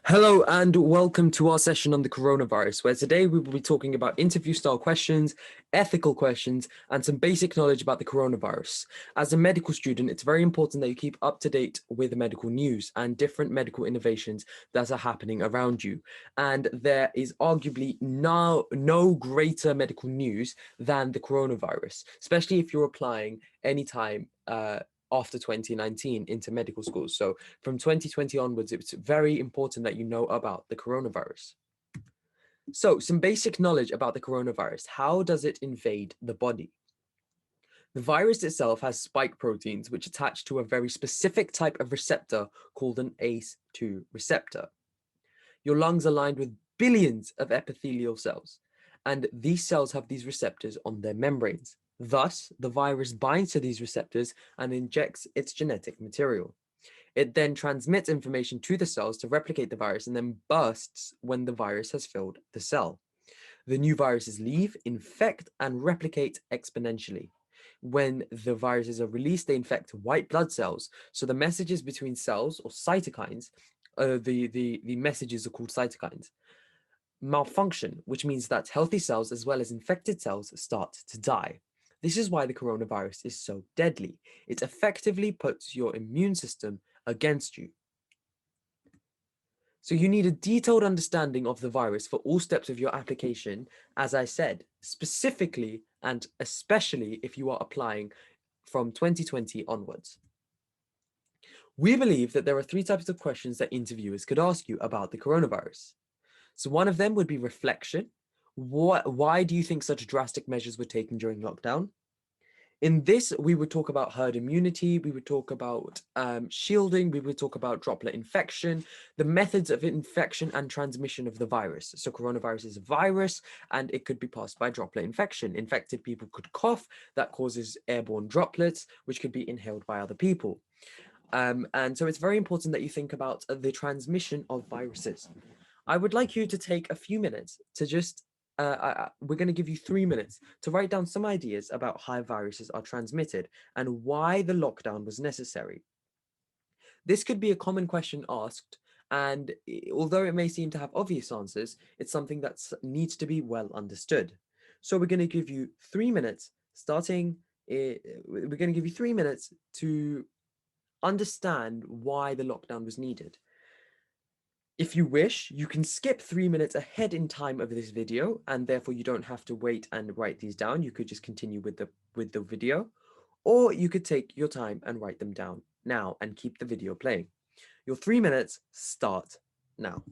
Hello and welcome to our session on the coronavirus, where today we will be talking about interview-style questions, ethical questions, and some basic knowledge about the coronavirus. As a medical student, it's very important that you keep up to date with medical news and different medical innovations that are happening around you. And there is arguably no greater medical news than the coronavirus, especially if you're applying anytime after 2019 into medical schools. So from 2020 onwards, it's very important that you know about the coronavirus. So some basic knowledge about the coronavirus. How does it invade the body? The virus itself has spike proteins which attach to a very specific type of receptor called an ACE2 receptor. Your lungs are lined with billions of epithelial cells, and these cells have these receptors on their membranes. Thus, the virus binds to these receptors and injects its genetic material. It then transmits information to the cells to replicate the virus and then bursts when the virus has filled the cell. The new viruses leave, infect, and replicate exponentially. When the viruses are released, they infect white blood cells. So the messages between cells, or cytokines, the messages are called cytokines, malfunction, which means that healthy cells as well as infected cells start to die. This is why the coronavirus is so deadly. It effectively puts your immune system against you. So you need a detailed understanding of the virus for all steps of your application, as I said, specifically and especially if you are applying from 2020 onwards. We believe that there are three types of questions that interviewers could ask you about the coronavirus. So one of them would be reflection. Why do you think such drastic measures were taken during lockdown? In this, we would talk about herd immunity, we would talk about shielding, we would talk about droplet infection, the methods of infection and transmission of the virus. So coronavirus is a virus and it could be passed by droplet infection. Infected people could cough, that causes airborne droplets, which could be inhaled by other people. And so it's very important that you think about the transmission of viruses. I would like you to take a few minutes to just, we're going to give you 3 minutes to write down some ideas about how viruses are transmitted and why the lockdown was necessary. This could be a common question asked, and although it may seem to have obvious answers, it's something that needs to be well understood. So we're going to give you 3 minutes, we're going to give you 3 minutes to understand why the lockdown was needed. If you wish, you can skip 3 minutes ahead in time of this video, and therefore you don't have to wait and write these down. You could just continue with the video, or you could take your time and write them down now and keep the video playing. Your 3 minutes start now.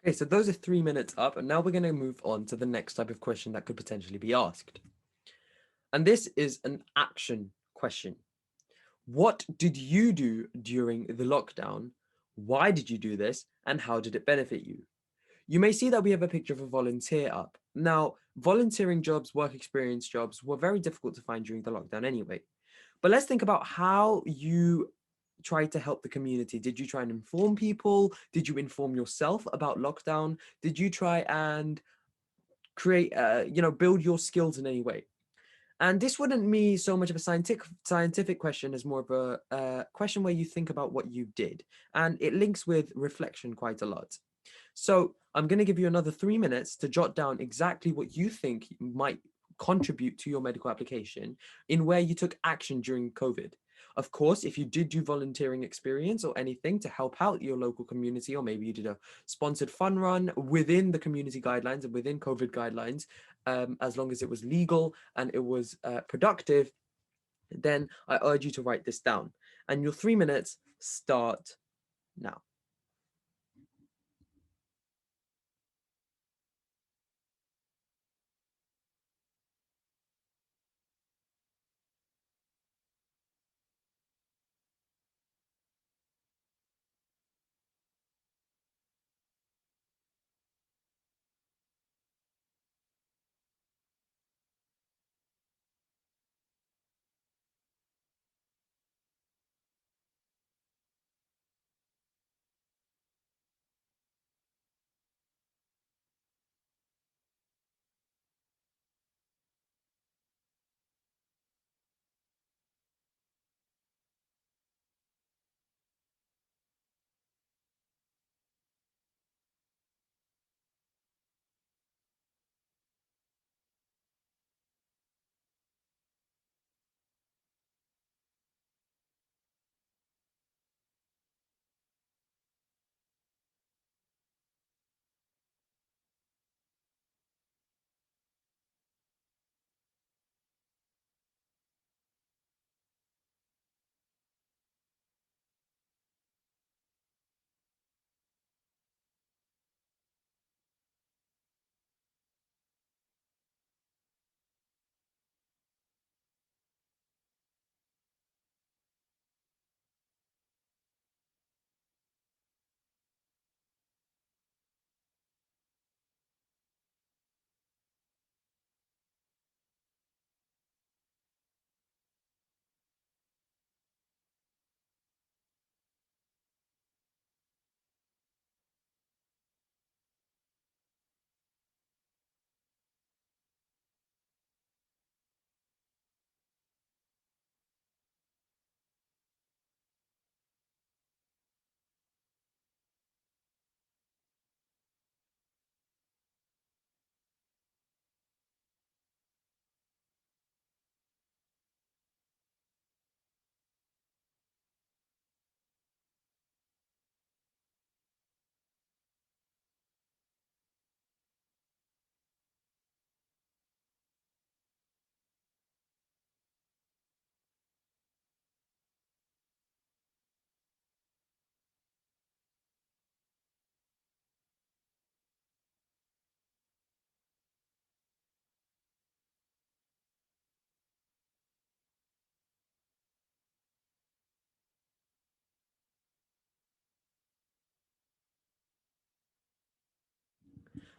Okay, so those are 3 minutes up, and now we're going to move on to the next type of question that could potentially be asked. And this is an action question. What did you do during the lockdown? Why did you do this? And how did it benefit you? You may see that we have a picture of a volunteer up. Now, volunteering jobs, work experience jobs were very difficult to find during the lockdown anyway. But let's think about how you tried to help the community. Did you try and inform people? Did you inform yourself about lockdown? Did you try and create, build your skills in any way? And this wouldn't be so much of a scientific question as more of a question where you think about what you did. And it links with reflection quite a lot. So I'm going to give you another 3 minutes to jot down exactly what you think might contribute to your medical application in where you took action during COVID. Of course, if you did do volunteering experience or anything to help out your local community, or maybe you did a sponsored fun run within the community guidelines and within COVID guidelines, as long as it was legal and it was productive, then I urge you to write this down. And your 3 minutes start now.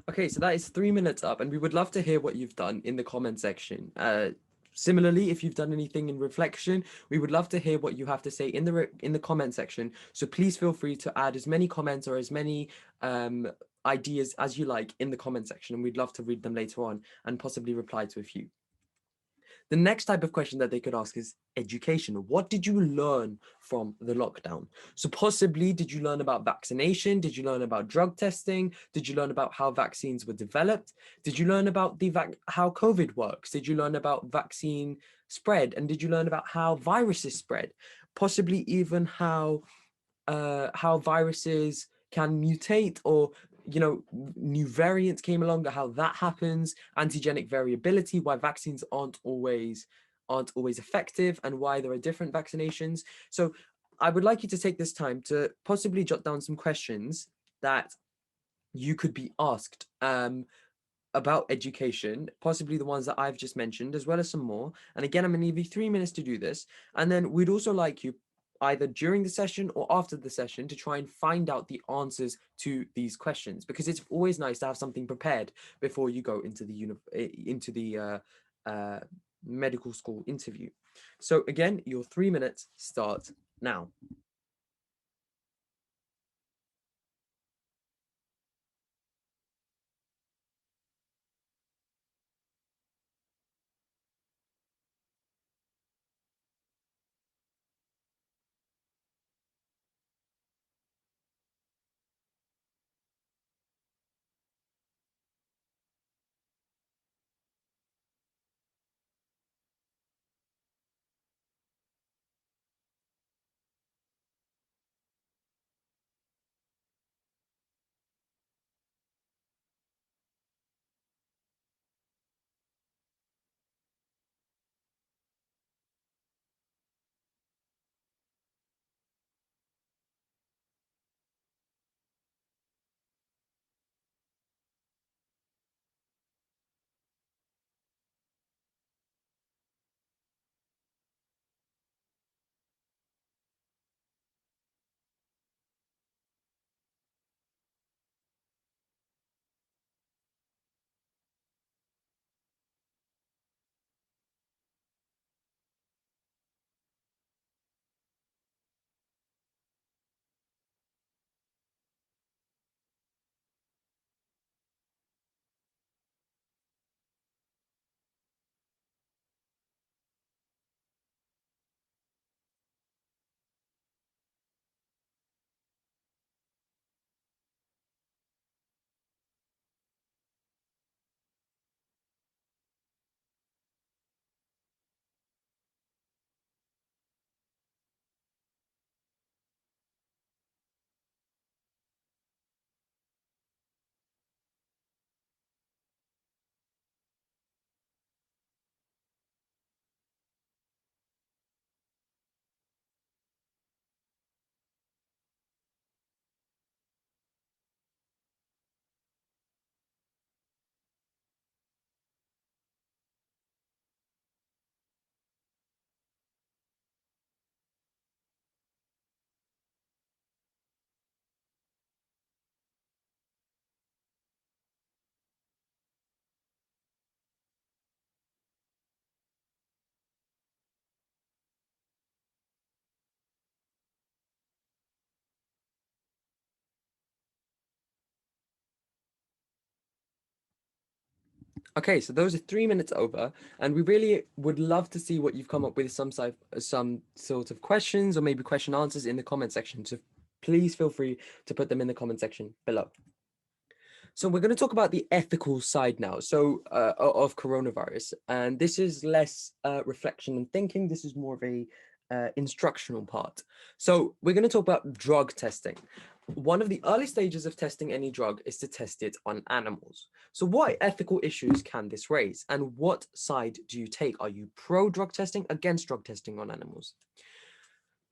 Okay, so that is 3 minutes up, and we would love to hear what you've done in the comment section. Similarly, if you've done anything in reflection, we would love to hear what you have to say in the comment section. So please feel free to add as many comments or as many ideas as you like in the comment section, and we'd love to read them later on and possibly reply to a few. The next type of question that they could ask is education. What did you learn from the lockdown? So possibly, did you learn about vaccination? Did you learn about drug testing? Did you learn about how vaccines were developed? Did you learn about how COVID works? Did you learn about vaccine spread? And did you learn about how viruses spread? Possibly even how viruses can mutate, or new variants came along, how that happens, antigenic variability, why vaccines aren't always effective, and why there are different vaccinations. So I would like you to take this time to possibly jot down some questions that you could be asked about education, possibly the ones that I've just mentioned, as well as some more. And again, I'm going to give you 3 minutes to do this. And then we'd also like you either during the session or after the session to try and find out the answers to these questions, because it's always nice to have something prepared before you go into the medical school interview. So again, your 3 minutes start now. Okay, so those are 3 minutes over, and we really would love to see what you've come up with, some sort of questions or maybe question answers in the comment section. So please feel free to put them in the comment section below. So we're going to talk about the ethical side now, of coronavirus, and this is less reflection and thinking. This is more of a instructional part. So we're going to talk about drug testing. One of the early stages of testing any drug is to test it on animals. So what ethical issues can this raise, and what side do you take? Are you pro drug testing, against drug testing on animals?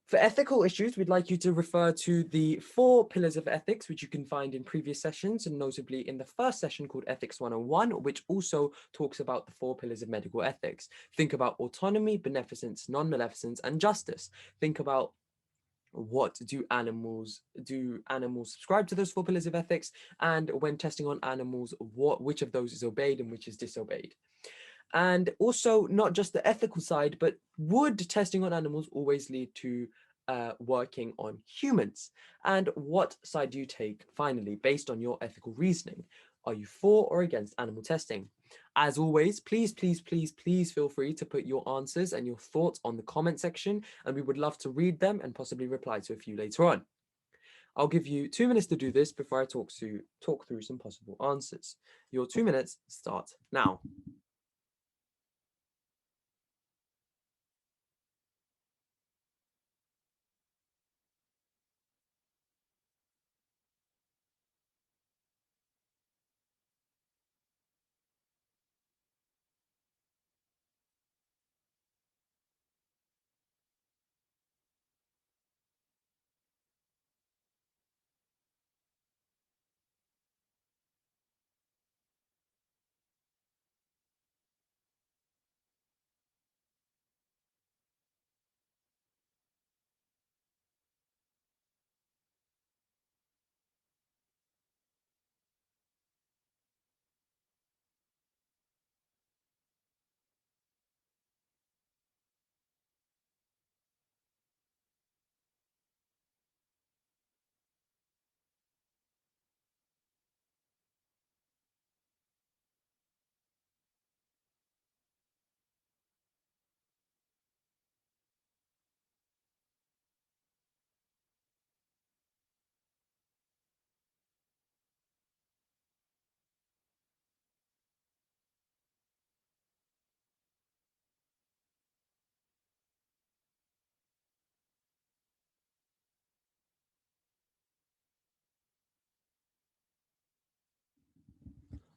For ethical issues, we'd like you to refer to the 4 pillars of ethics, which you can find in previous sessions, and notably in the first session called Ethics 101, which also talks about the 4 pillars of medical ethics. Think about autonomy, beneficence, non-maleficence, and justice. Think about what do animals subscribe to those 4 pillars of ethics, and when testing on animals, which of those is obeyed and which is disobeyed. And also, not just the ethical side, but would testing on animals always lead to working on humans? And what side do you take, finally, based on your ethical reasoning? Are you for or against animal testing? As always, please, please, please, please feel free to put your answers and your thoughts on the comment section, and we would love to read them and possibly reply to a few later on. I'll give you 2 minutes to do this before I talk through some possible answers. Your 2 minutes start now.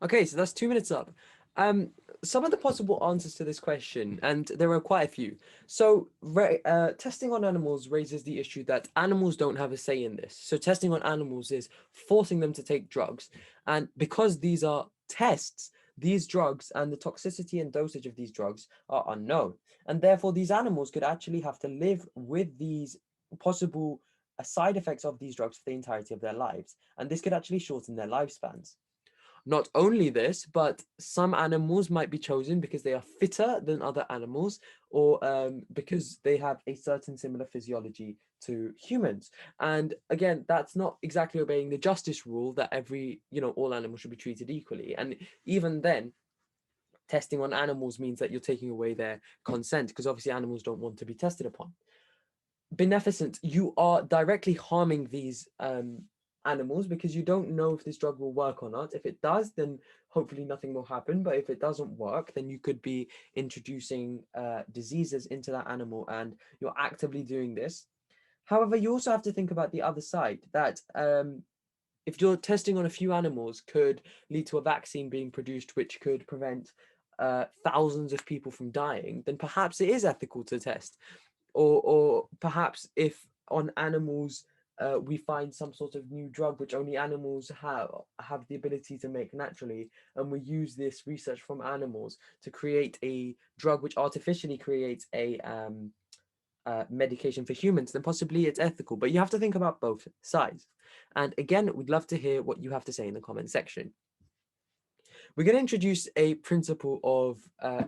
Okay, so that's 2 minutes up. Um, some of the possible answers to this question, and there are quite a few. So, testing on animals raises the issue that animals don't have a say in this. So, testing on animals is forcing them to take drugs. And because these are tests, these drugs and the toxicity and dosage of these drugs are unknown. And therefore, these animals could actually have to live with these possible side effects of these drugs for the entirety of their lives. And this could actually shorten their lifespans. Not only this, but some animals might be chosen because they are fitter than other animals, or because they have a certain similar physiology to humans. And again, that's not exactly obeying the justice rule that all animals should be treated equally. And even then, testing on animals means that you're taking away their consent because obviously animals don't want to be tested upon. Beneficent, you are directly harming these animals because you don't know if this drug will work or not. If it does, then hopefully nothing will happen. But if it doesn't work, then you could be introducing diseases into that animal, and you're actively doing this. However, you also have to think about the other side that if you're testing on a few animals, could lead to a vaccine being produced which could prevent thousands of people from dying, then perhaps it is ethical to test. Or perhaps if on animals we find some sort of new drug which only animals have the ability to make naturally, and we use this research from animals to create a drug which artificially creates a medication for humans, then possibly it's ethical. But you have to think about both sides. And again, we'd love to hear what you have to say in the comment section. We're going to introduce a principle of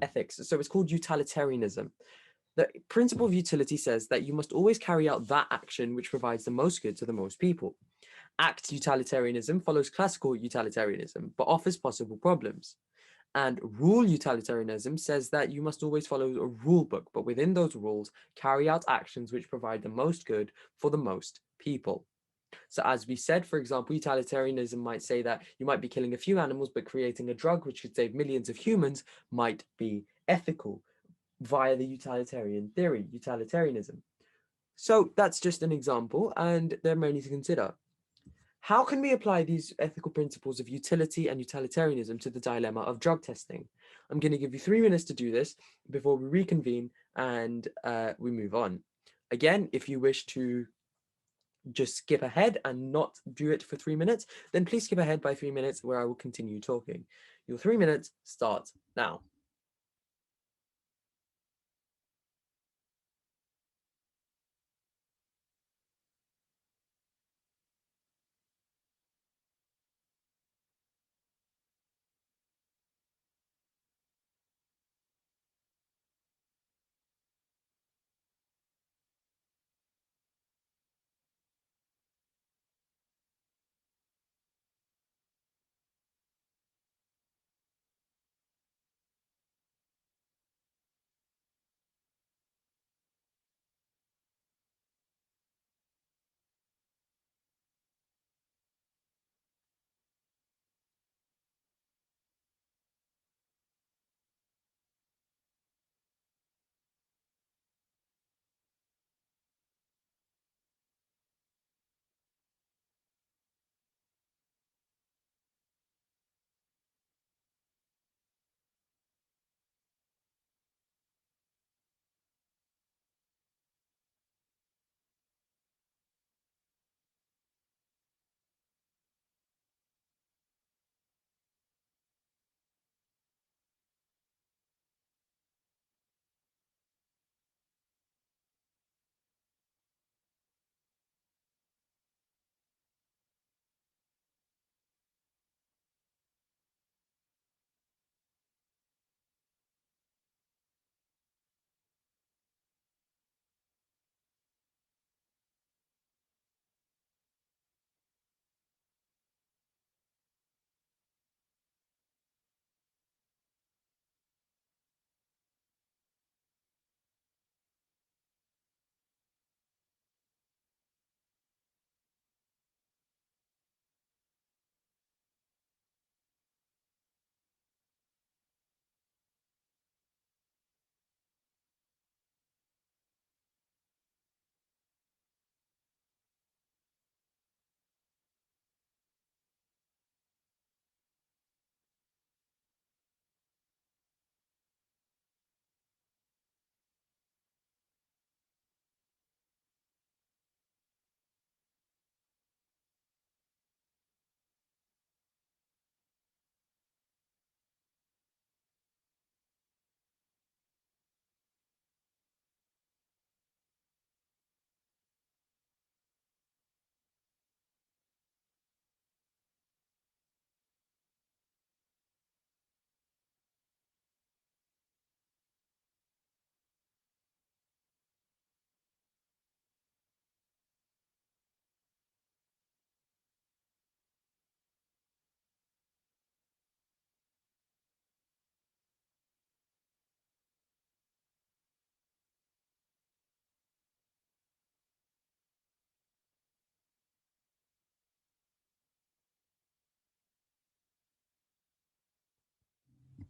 ethics. So it's called utilitarianism. The principle of utility says that you must always carry out that action which provides the most good to the most people. Act utilitarianism follows classical utilitarianism, but offers possible problems. And rule utilitarianism says that you must always follow a rule book, but within those rules, carry out actions which provide the most good for the most people. So, as we said, for example, utilitarianism might say that you might be killing a few animals, but creating a drug which could save millions of humans might be ethical via the utilitarian theory, utilitarianism. So that's just an example, and there are many to consider. How can we apply these ethical principles of utility and utilitarianism to the dilemma of drug testing? I'm going to give you 3 minutes to do this before we reconvene and we move on. Again, if you wish to just skip ahead and not do it for 3 minutes, then please skip ahead by 3 minutes where I will continue talking. Your 3 minutes start now.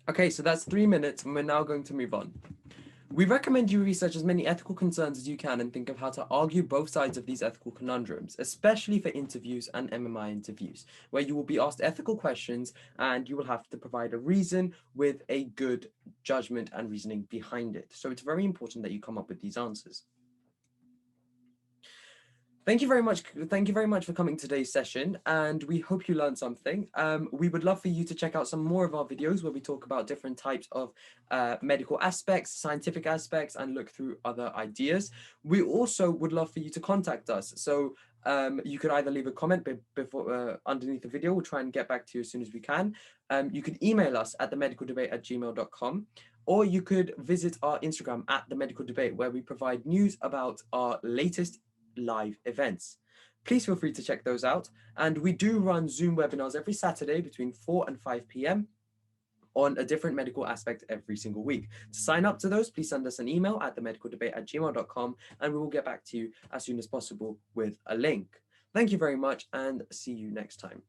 Okay, so that's 3 minutes, and we're now going to move on. We recommend you research as many ethical concerns as you can and think of how to argue both sides of these ethical conundrums, especially for interviews and MMI interviews, where you will be asked ethical questions and you will have to provide a reason with a good judgment and reasoning behind it. So it's very important that you come up with these answers. Thank you very much. Thank you very much for coming to today's session, and we hope you learned something. We would love for you to check out some more of our videos where we talk about different types of medical aspects, scientific aspects, and look through other ideas. We also would love for you to contact us. So you could either leave a comment before underneath the video. We'll try and get back to you as soon as we can. You could email us at themedicaldebate@gmail.com. Or you could visit our Instagram at The Medical Debate, where we provide news about our latest live events. Please feel free to check those out. And we do run Zoom webinars every Saturday between 4 and 5 p.m. on a different medical aspect every single week. To sign up to those, please send us an email at themedicaldebate@gmail.com, and we will get back to you as soon as possible with a link. Thank you very much, and see you next time.